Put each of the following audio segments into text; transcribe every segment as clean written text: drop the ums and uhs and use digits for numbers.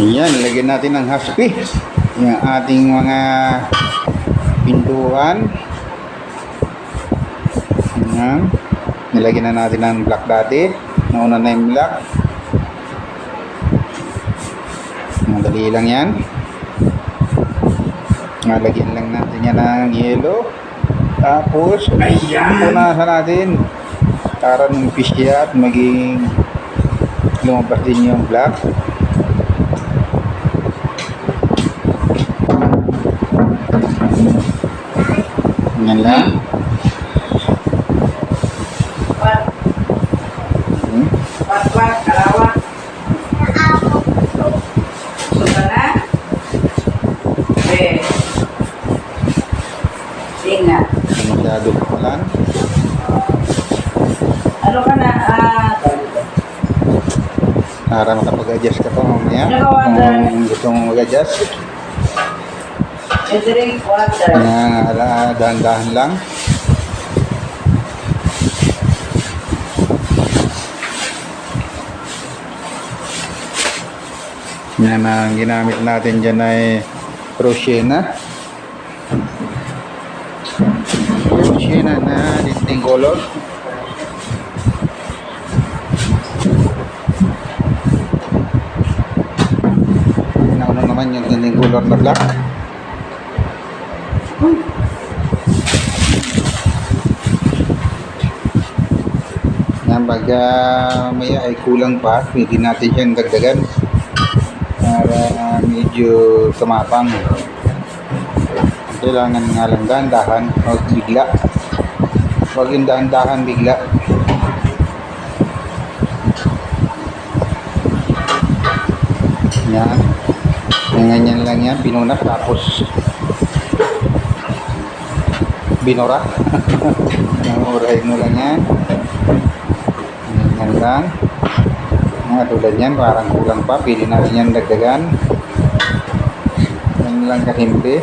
Yan, lagyan natin ng husky. Yung ating mga pintuan. Yan. Nilagyan na natin ng black dati. Nauna na yung black. Madali lang yan. Nalagyan lang natin yan ng yellow. Tapos, punasan natin para numpis siya at maging lumabas din yung black. Yan lang. Wat, kalawak. Suka na? Singa. Masyado kulan. Ano ka na? Para makapag-adjust ka pa mamaya. Kung gusto mong mag-adjust. Drink water. Dahan-dahan lang. Yan ang ginamit natin dyan ay Rosena. Rosena na distinct color. Nauna naman yung distinct color na black. Yan, pag maya ay kulang pa, pwede natin siyang dagdagan para medyo tumapang. Kailangan nga lang dahan-dahan, huwag bigla. Huwag yung dahan-dahan bigla. Yan. Yan, ganyan lang yan, pinunak tapos binura. Urahin mo lang yan. Ganyan lang. Mga tulad yan, parang kulang pa. Pili natin yan dagdagan. Yan lang kahimpi.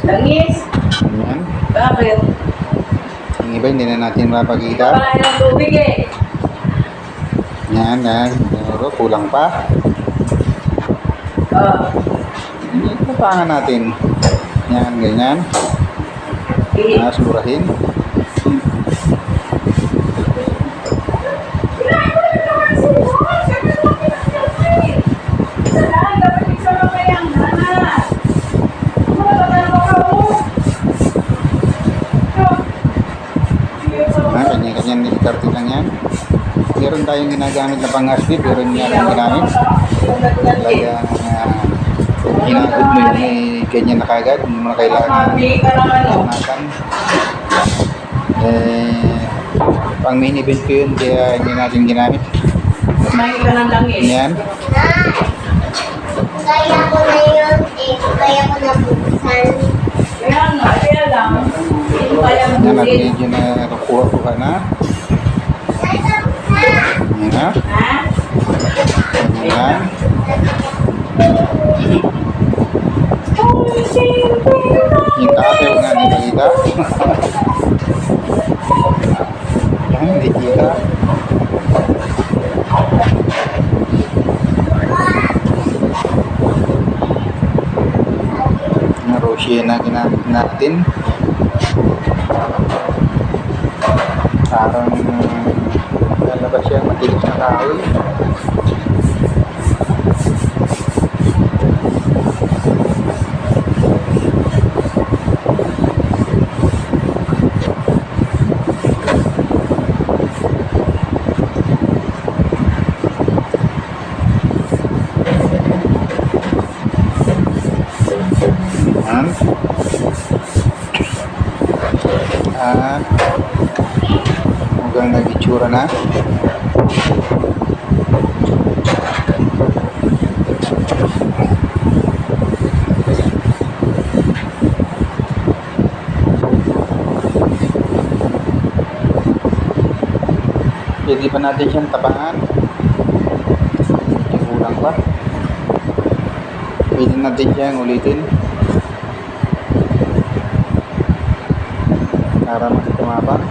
Langis? Yan. Bakit? Yung iba hindi na natin mapakita. Wala ng tubig eh. Yan, yan. Pero kulang pa. Tapangan natin. Yan, ganyan. Mas murahin. Kanya-kanya diskarte lang yan. Meron tayong ginagamit na pang-asbit, pero hindi natin ginamit. Talagang hinagod mo yung may ganyan na kagad, hindi mo na kailangan natin. Pang main event ko yun, kaya hindi natin ginamit. Kumain ka ng langis. Yan. Kaya ko na yun eh, kaya ko na buksan. Kaya lang. Hindi kaya Yan, at mabulit. medyo na nakuha na. Yan na. Ha? Yan. Yung taas yung nga nakikita. Yan, hindi kita. Yung Rosie na ginamit natin. Parang lalabas siya matigas na kahoy. Yan. At hanggang nag-itsura na. Pwede pa natin siyang tapangan. Medyo kulang pa. Pwede natin siyang ulitin. Para tumapang.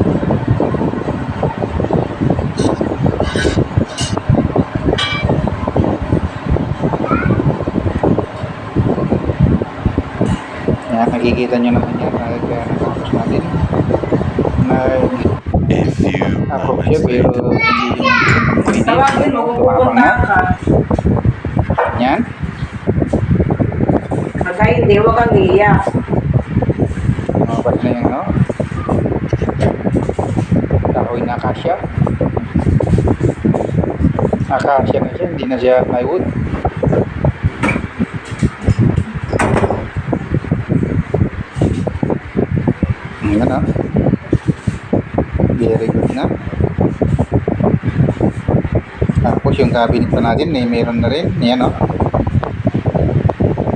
Yan, nakikita nyo naman yan. Natapos natin. A few Nag-approve siya moments pero later. hindi Tawagin mo kung tumapang pupunta na. ka. Yan. Pagka hindi, huwag kang iiyak. Mabat na yung no. Kahoy na akasya. Akasya na siya, hindi na siya plywood. Yan o. Very good na. Tapos yung cabinet pa natin, meron na rin. Yan o.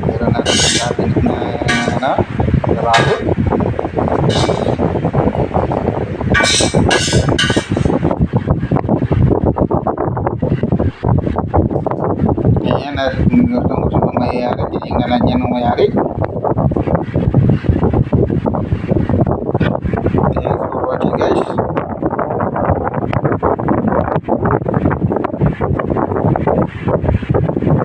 Meron na rin yung cabinet na ano, garabo. Yan, at gusto mo sa mayayari, tinignan niya nung mayari.